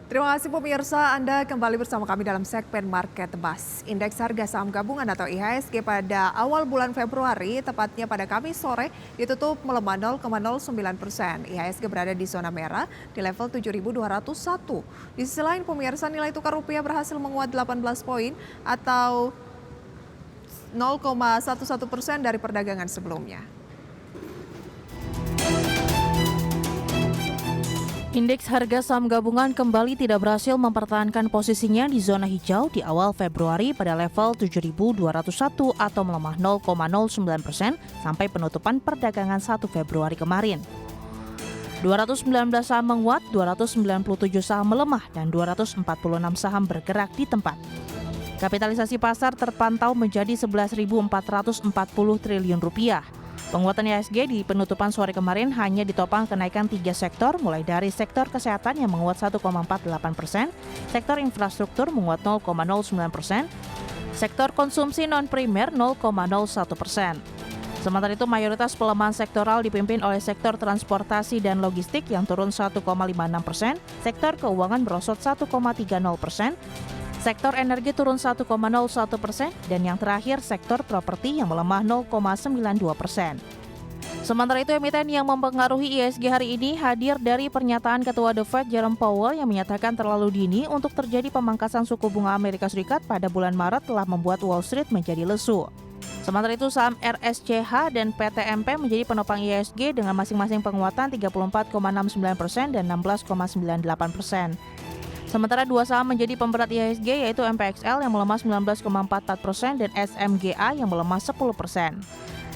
Terima kasih pemirsa, Anda kembali bersama kami dalam segmen Market Buzz. Indeks harga saham gabungan atau IHSG pada awal bulan Februari, tepatnya pada Kamis sore, ditutup melemah 0,09%. IHSG berada di zona merah di level 7.201. Di sisi lain pemirsa, nilai tukar rupiah berhasil menguat 18 poin atau 0,11% dari perdagangan sebelumnya. Indeks harga saham gabungan kembali tidak berhasil mempertahankan posisinya di zona hijau di awal Februari pada level 7.201 atau melemah 0,09% sampai penutupan perdagangan 1 Februari kemarin. 219 saham menguat, 297 saham melemah, dan 246 saham bergerak di tempat. Kapitalisasi pasar terpantau menjadi 11.440 triliun rupiah. Penguatan IHSG di penutupan sore kemarin hanya ditopang kenaikan 3 sektor, mulai dari sektor kesehatan yang menguat 1,48%, sektor infrastruktur menguat 0,09%, sektor konsumsi non-primer 0,01%. Sementara itu mayoritas pelemahan sektoral dipimpin oleh sektor transportasi dan logistik yang turun 1,56%, sektor keuangan merosot 1,30%, sektor energi turun 1,01%, dan yang terakhir sektor properti yang melemah 0,92%. Sementara itu emiten yang mempengaruhi IHSG hari ini hadir dari pernyataan Ketua The Fed Jerome Powell yang menyatakan terlalu dini untuk terjadi pemangkasan suku bunga Amerika Serikat pada bulan Maret telah membuat Wall Street menjadi lesu. Sementara itu saham RSCH dan PTMP menjadi penopang IHSG dengan masing-masing penguatan 34,69% dan 16,98%. Sementara dua saham menjadi pemberat IHSG yaitu MPXL yang melemah 19,44% dan SMGA yang melemah 10%.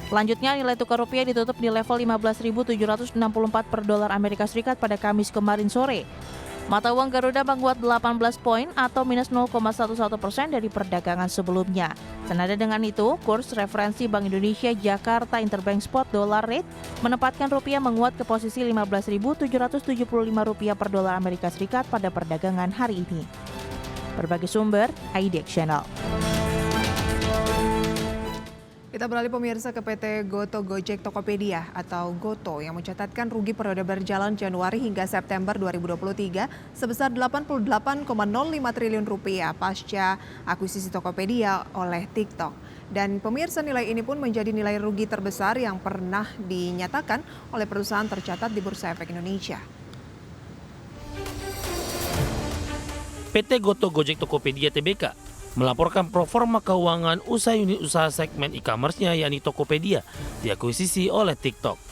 Selanjutnya nilai tukar rupiah ditutup di level 15.764 per dolar Amerika Serikat pada Kamis kemarin sore. Mata uang Garuda menguat 18 poin atau minus 0,11% dari perdagangan sebelumnya. Senada dengan itu, kurs referensi Bank Indonesia Jakarta Interbank Spot Dollar Rate menempatkan rupiah menguat ke posisi Rp15.775 per dolar Amerika Serikat pada perdagangan hari ini. Berbagai sumber, IDX Channel. Kita beralih pemirsa ke PT Goto Gojek Tokopedia atau Goto yang mencatatkan rugi periode berjalan Januari hingga September 2023 sebesar 88,05 triliun rupiah pasca akuisisi Tokopedia oleh TikTok. Dan pemirsa, nilai ini pun menjadi nilai rugi terbesar yang pernah dinyatakan oleh perusahaan tercatat di Bursa Efek Indonesia. PT Goto Gojek Tokopedia Tbk melaporkan proforma keuangan usaha unit usaha segmen e-commerce-nya yakni Tokopedia diakuisisi oleh TikTok.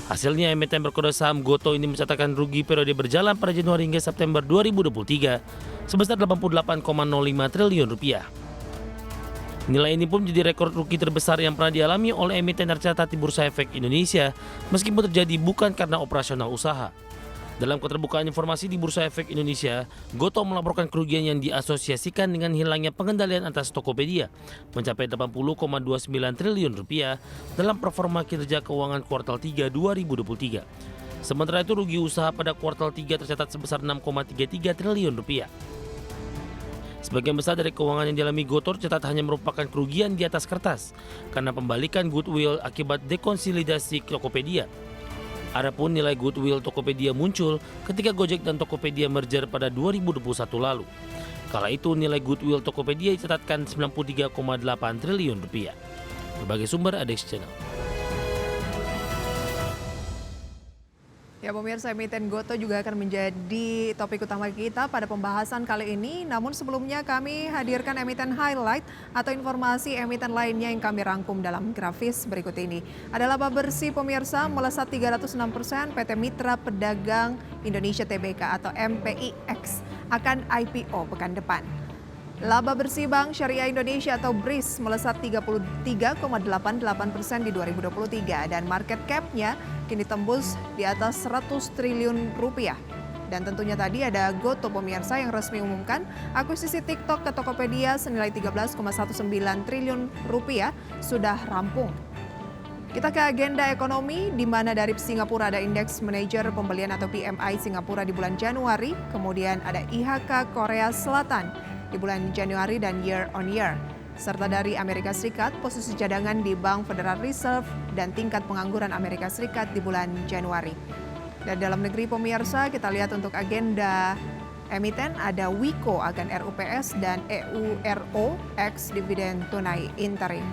Hasilnya emiten berkode saham Goto ini mencatatkan rugi periode berjalan pada Januari hingga September 2023 sebesar 88,05 triliun rupiah. Nilai ini pun menjadi rekor rugi terbesar yang pernah dialami oleh emiten tercatat di Bursa Efek Indonesia meskipun terjadi bukan karena operasional usaha. Dalam keterbukaan informasi di Bursa Efek Indonesia, Goto melaporkan kerugian yang diasosiasikan dengan hilangnya pengendalian atas Tokopedia mencapai 80,29 triliun rupiah dalam performa kinerja keuangan kuartal 3 2023. Sementara itu rugi usaha pada kuartal 3 tercatat sebesar 6,33 triliun rupiah. Sebagian besar dari keuangan yang dialami Goto tercatat hanya merupakan kerugian di atas kertas karena pembalikan goodwill akibat dekonsolidasi Tokopedia. Adapun nilai goodwill Tokopedia muncul ketika Gojek dan Tokopedia merger pada 2021 lalu. Kala itu nilai goodwill Tokopedia dicatatkan 93,8 triliun rupiah. Berbagai sumber IDX Channel. Ya pemirsa, emiten Goto juga akan menjadi topik utama kita pada pembahasan kali ini. Namun sebelumnya kami hadirkan emiten highlight atau informasi emiten lainnya yang kami rangkum dalam grafis berikut ini. Ada laba bersih pemirsa melesat 306%, PT Mitra Pedagang Indonesia Tbk atau MPIX akan IPO pekan depan. Laba bersih Bank Syariah Indonesia atau BRIS melesat 33,88% di 2023 dan market cap-nya kini tembus di atas 100 triliun rupiah. Dan tentunya tadi ada Goto pemirsa yang resmi umumkan akuisisi TikTok ke Tokopedia senilai 13,19 triliun rupiah sudah rampung. Kita ke agenda ekonomi di mana dari Singapura ada indeks manajer pembelian atau PMI Singapura di bulan Januari, kemudian ada IHK Korea Selatan di bulan Januari dan year on year. Serta dari Amerika Serikat, posisi cadangan di Bank Federal Reserve dan tingkat pengangguran Amerika Serikat di bulan Januari. Dan dalam negeri pemirsa, kita lihat untuk agenda emiten ada Wiko akan RUPS dan EURO ex dividen tunai interim.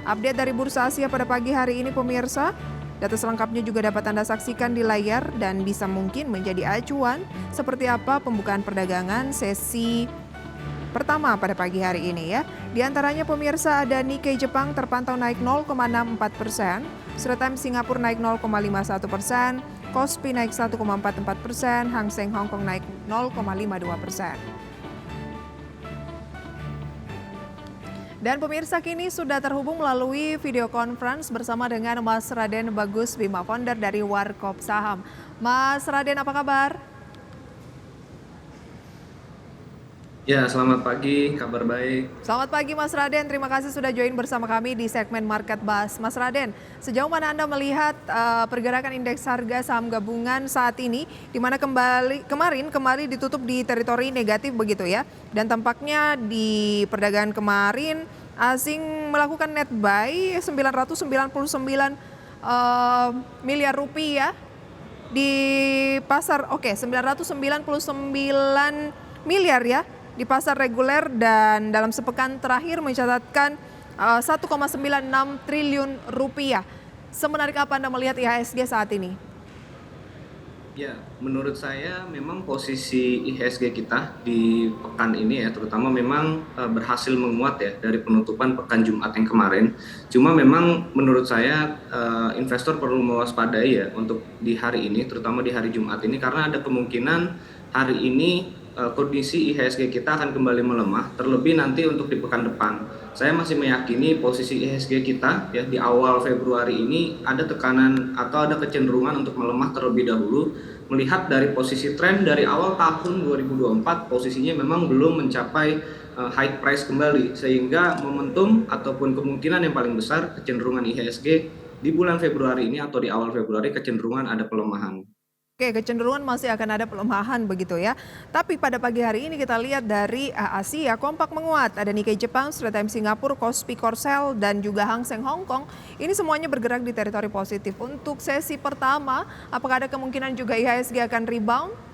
Update dari Bursa Asia pada pagi hari ini pemirsa. Data selengkapnya juga dapat Anda saksikan di layar dan bisa mungkin menjadi acuan seperti apa pembukaan perdagangan sesi pertama pada pagi hari ini ya. Di antaranya pemirsa ada Nikkei Jepang terpantau naik 0,64%, Stratem Singapura naik 0,51%, Kospi naik 1,44%, Hang Seng Hong Kong naik 0,52%. Dan pemirsa kini sudah terhubung melalui video conference bersama dengan Mas Raden Bagus Bima, founder dari Warkop Saham. Mas Raden, apa kabar? Ya, selamat pagi, kabar baik. Selamat pagi Mas Raden, terima kasih sudah join bersama kami di segmen Market Buzz. Mas Raden, sejauh mana Anda melihat pergerakan indeks harga saham gabungan saat ini, di mana kemarin ditutup di teritori negatif begitu ya, dan tampaknya di perdagangan kemarin asing melakukan net buy 999 miliar rupiah di pasar, 999 miliar ya, di pasar reguler, dan dalam sepekan terakhir mencatatkan 1,96 triliun rupiah. Semenarik apa Anda melihat IHSG saat ini? Ya, menurut saya memang posisi IHSG kita di pekan ini ya, terutama memang berhasil menguat ya dari penutupan pekan Jumat yang kemarin. Cuma memang menurut saya investor perlu mewaspadai ya untuk di hari ini, terutama di hari Jumat ini, karena ada kemungkinan hari ini kondisi IHSG kita akan kembali melemah, terlebih nanti untuk di pekan depan. Saya masih meyakini posisi IHSG kita ya di awal Februari ini ada tekanan atau ada kecenderungan untuk melemah terlebih dahulu, melihat dari posisi tren dari awal tahun 2024 posisinya memang belum mencapai high price kembali, sehingga momentum ataupun kemungkinan yang paling besar kecenderungan IHSG di bulan Februari ini atau di awal Februari kecenderungan ada pelemahan. Oke, kecenderungan masih akan ada pelemahan begitu ya. Tapi pada pagi hari ini kita lihat dari Asia kompak menguat. Ada Nikkei Jepang, Stratem Singapura, Kospi Korsel, dan juga Hang Seng Hong Kong. Ini semuanya bergerak di teritori positif. Untuk sesi pertama, apakah ada kemungkinan juga IHSG akan rebound?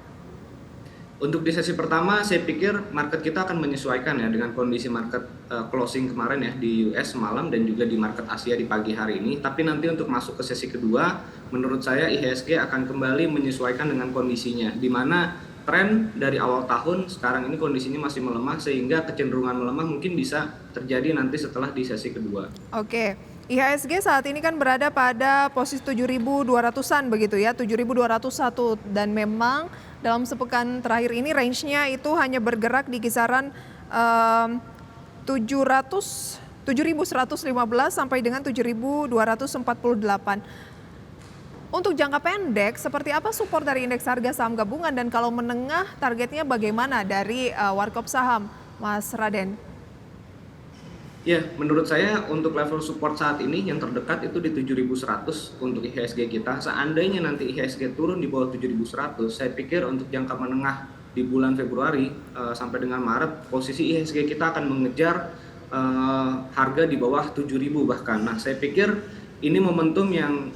Untuk di sesi pertama, saya pikir market kita akan menyesuaikan ya dengan kondisi market closing kemarin ya di US semalam dan juga di market Asia di pagi hari ini. Tapi nanti untuk masuk ke sesi kedua, menurut saya IHSG akan kembali menyesuaikan dengan kondisinya, di mana tren dari awal tahun sekarang ini kondisinya masih melemah, sehingga kecenderungan melemah mungkin bisa terjadi nanti setelah di sesi kedua. Oke. IHSG saat ini kan berada pada posisi 7.200-an begitu ya, 7.201, dan memang dalam sepekan terakhir ini range-nya itu hanya bergerak di kisaran 7.115 sampai dengan 7.248. Untuk jangka pendek, seperti apa support dari indeks harga saham gabungan, dan kalau menengah targetnya bagaimana dari Warkop Saham, Mas Raden? Ya, menurut saya untuk level support saat ini yang terdekat itu di 7.100 untuk IHSG kita. Seandainya nanti IHSG turun di bawah 7.100, saya pikir untuk jangka menengah di bulan Februari sampai dengan Maret, posisi IHSG kita akan mengejar harga di bawah 7.000 bahkan. Nah, saya pikir ini momentum yang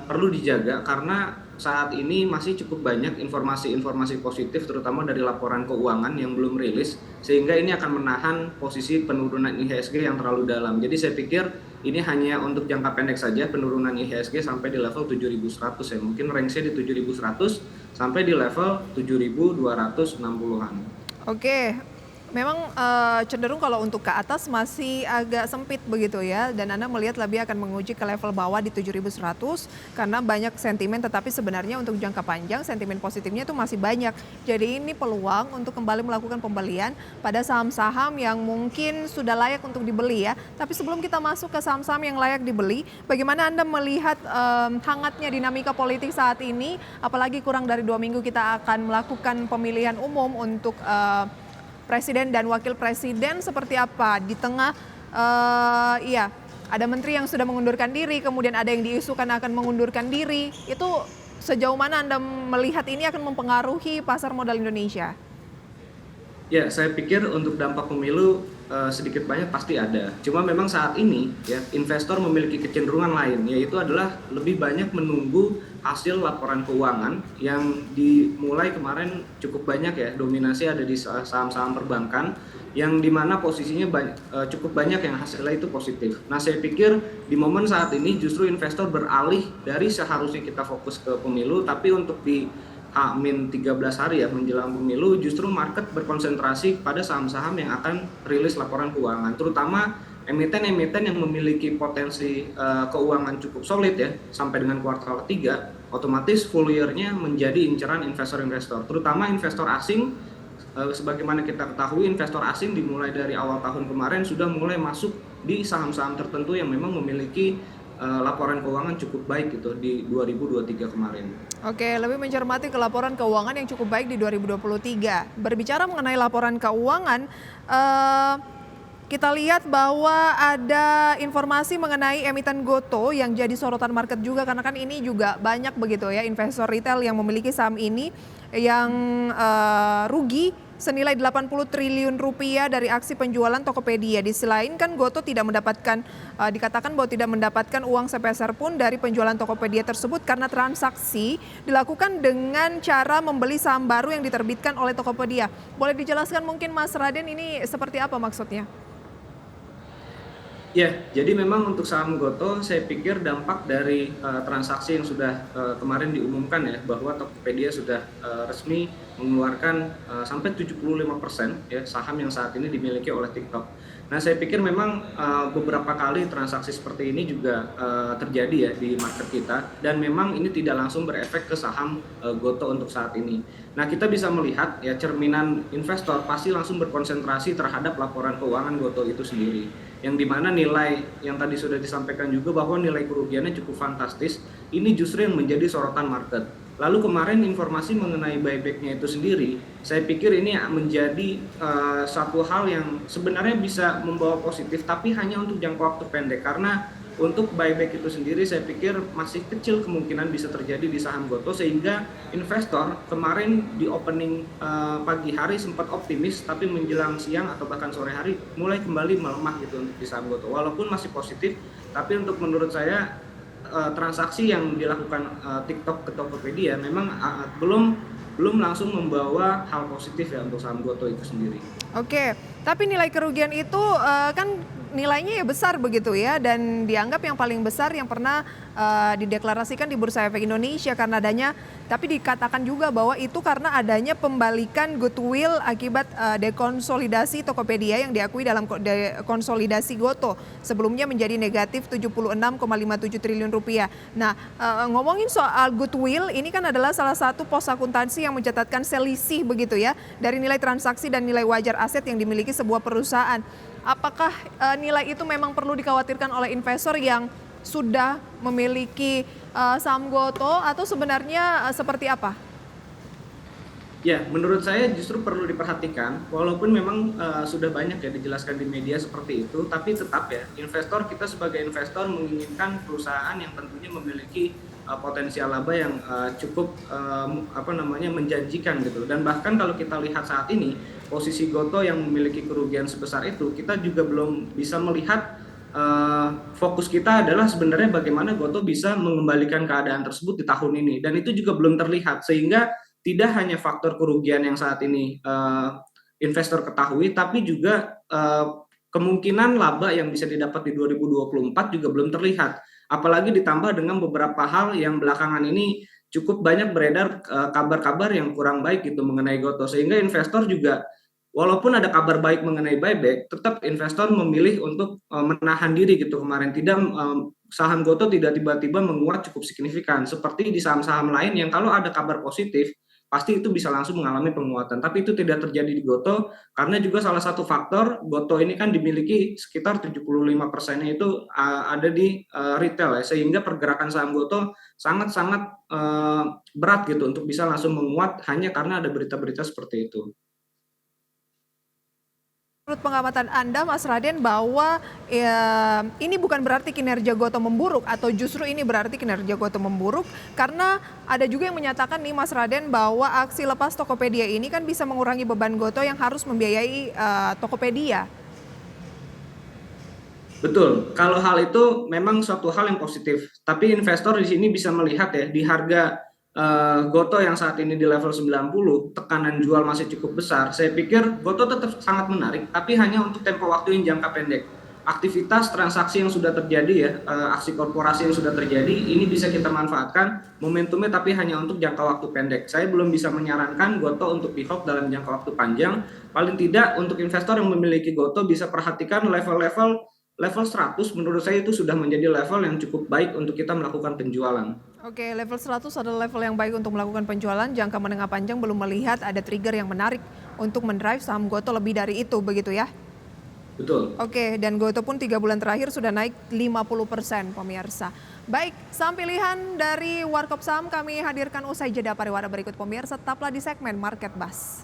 perlu dijaga, karena saat ini masih cukup banyak informasi-informasi positif terutama dari laporan keuangan yang belum rilis, sehingga ini akan menahan posisi penurunan IHSG yang terlalu dalam. Jadi saya pikir ini hanya untuk jangka pendek saja penurunan IHSG sampai di level 7.100 ya. Mungkin range-nya di 7.100 sampai di level 7.260-an. Oke. Memang cenderung kalau untuk ke atas masih agak sempit begitu ya, dan Anda melihat lebih akan menguji ke level bawah di 7.100 karena banyak sentimen, tetapi sebenarnya untuk jangka panjang sentimen positifnya itu masih banyak. Jadi ini peluang untuk kembali melakukan pembelian pada saham-saham yang mungkin sudah layak untuk dibeli ya. Tapi sebelum kita masuk ke saham-saham yang layak dibeli, bagaimana Anda melihat hangatnya dinamika politik saat ini, apalagi kurang dari 2 minggu kita akan melakukan pemilihan umum untuk presiden dan wakil presiden, seperti apa di tengah ada menteri yang sudah mengundurkan diri, kemudian ada yang diisukan akan mengundurkan diri. Itu sejauh mana Anda melihat ini akan mempengaruhi pasar modal Indonesia? Ya, saya pikir untuk dampak pemilu sedikit banyak pasti ada. Cuma memang saat ini ya investor memiliki kecenderungan lain, yaitu adalah lebih banyak menunggu hasil laporan keuangan yang dimulai kemarin cukup banyak ya, dominasi ada di saham-saham perbankan yang dimana posisinya cukup banyak yang hasilnya itu positif. Nah, saya pikir di momen saat ini justru investor beralih dari seharusnya kita fokus ke pemilu, tapi untuk di H-13 hari ya menjelang pemilu justru market berkonsentrasi pada saham-saham yang akan rilis laporan keuangan, terutama emiten-emiten yang memiliki potensi keuangan cukup solid ya sampai dengan kuartal ketiga, otomatis full year-nya menjadi inceran investor-investor, terutama investor asing. Sebagaimana kita ketahui, investor asing dimulai dari awal tahun kemarin sudah mulai masuk di saham-saham tertentu yang memang memiliki laporan keuangan cukup baik gitu di 2023 kemarin. Oke, lebih mencermati ke laporan keuangan yang cukup baik di 2023. Berbicara mengenai laporan keuangan, kita lihat bahwa ada informasi mengenai emiten GoTo yang jadi sorotan market juga, karena kan ini juga banyak begitu ya investor retail yang memiliki saham ini yang rugi senilai 80 triliun rupiah dari aksi penjualan Tokopedia. Di sisi lain kan GoTo tidak mendapatkan, dikatakan bahwa tidak mendapatkan uang sepeser pun dari penjualan Tokopedia tersebut karena transaksi dilakukan dengan cara membeli saham baru yang diterbitkan oleh Tokopedia. Boleh dijelaskan mungkin Mas Raden ini seperti apa maksudnya? Ya, jadi memang untuk saham GoTo saya pikir dampak dari transaksi yang sudah kemarin diumumkan ya, bahwa Tokopedia sudah resmi mengeluarkan sampai 75% ya saham yang saat ini dimiliki oleh TikTok. Nah, saya pikir memang beberapa kali transaksi seperti ini juga terjadi ya di market kita, dan memang ini tidak langsung berefek ke saham GoTo untuk saat ini. Nah, kita bisa melihat ya cerminan investor pasti langsung berkonsentrasi terhadap laporan keuangan GoTo itu sendiri, yang dimana nilai yang tadi sudah disampaikan juga bahwa nilai kerugiannya cukup fantastis, ini justru yang menjadi sorotan market. Lalu kemarin informasi mengenai buyback-nya itu sendiri, saya pikir ini menjadi satu hal yang sebenarnya bisa membawa positif, tapi hanya untuk jangka waktu pendek, karena untuk buyback itu sendiri saya pikir masih kecil kemungkinan bisa terjadi di saham GoTo, sehingga investor kemarin di opening pagi hari sempat optimis, tapi menjelang siang atau bahkan sore hari mulai kembali melemah gitu untuk di saham GoTo. Walaupun masih positif, tapi untuk menurut saya transaksi yang dilakukan TikTok ke Tokopedia memang belum langsung membawa hal positif ya untuk saham GoTo itu sendiri. Oke, tapi nilai kerugian itu kan nilainya ya besar begitu ya, dan dianggap yang paling besar yang pernah dideklarasikan di Bursa Efek Indonesia karena adanya, tapi dikatakan juga bahwa itu karena adanya pembalikan goodwill akibat dekonsolidasi Tokopedia yang diakui dalam konsolidasi GoTo sebelumnya menjadi negatif 76,57 triliun rupiah. Nah, ngomongin soal goodwill, ini kan adalah salah satu pos akuntansi yang mencatatkan selisih begitu ya dari nilai transaksi dan nilai wajar aset yang dimiliki sebuah perusahaan. Apakah nilai itu memang perlu dikhawatirkan oleh investor yang sudah memiliki saham GoTo, atau sebenarnya seperti apa? Ya, menurut saya justru perlu diperhatikan, walaupun memang sudah banyak ya dijelaskan di media seperti itu, tapi tetap ya investor, kita sebagai investor menginginkan perusahaan yang tentunya memiliki potensial laba yang cukup menjanjikan gitu. Dan bahkan kalau kita lihat saat ini posisi GoTo yang memiliki kerugian sebesar itu, kita juga belum bisa melihat, fokus kita adalah sebenarnya bagaimana GoTo bisa mengembalikan keadaan tersebut di tahun ini, dan itu juga belum terlihat, sehingga tidak hanya faktor kerugian yang saat ini investor ketahui, tapi juga kemungkinan laba yang bisa didapat di 2024 juga belum terlihat. Apalagi ditambah dengan beberapa hal yang belakangan ini cukup banyak beredar kabar-kabar yang kurang baik gitu mengenai GoTo, sehingga investor juga walaupun ada kabar baik mengenai buyback, tetap investor memilih untuk menahan diri gitu kemarin. Tidak, saham GoTo tidak tiba-tiba menguat cukup signifikan seperti di saham-saham lain yang kalau ada kabar positif pasti itu bisa langsung mengalami penguatan. Tapi itu tidak terjadi di GoTo, karena juga salah satu faktor GoTo ini kan dimiliki sekitar 75%-nya itu ada di retail ya, sehingga pergerakan saham GoTo sangat-sangat berat gitu untuk bisa langsung menguat hanya karena ada berita-berita seperti itu. Menurut pengamatan Anda, Mas Raden, bahwa ini bukan berarti kinerja GoTo memburuk, atau justru ini berarti kinerja GoTo memburuk? Karena ada juga yang menyatakan nih Mas Raden bahwa aksi lepas Tokopedia ini kan bisa mengurangi beban GoTo yang harus membiayai Tokopedia. Betul, kalau hal itu memang suatu hal yang positif. Tapi investor di sini bisa melihat ya, di harga Goto yang saat ini di level 90, tekanan jual masih cukup besar. Saya pikir Goto tetap sangat menarik, tapi hanya untuk tempo waktu yang jangka pendek. Aktivitas transaksi yang sudah terjadi ya, aksi korporasi yang sudah terjadi, ini bisa kita manfaatkan momentumnya tapi hanya untuk jangka waktu pendek. Saya belum bisa menyarankan Goto untuk di hold dalam jangka waktu panjang. Paling tidak untuk investor yang memiliki Goto bisa perhatikan level 100 menurut saya itu sudah menjadi level yang cukup baik untuk kita melakukan penjualan. Oke, level 100 adalah level yang baik untuk melakukan penjualan. Jangka menengah panjang belum melihat ada trigger yang menarik untuk mendrive saham Goto lebih dari itu, begitu ya? Betul. Oke, dan Goto pun 3 bulan terakhir sudah naik 50% pemirsa. Baik, saham pilihan dari Warkop Saham kami hadirkan usai jeda pariwara berikut pemirsa. Tetaplah di segmen Market Buzz.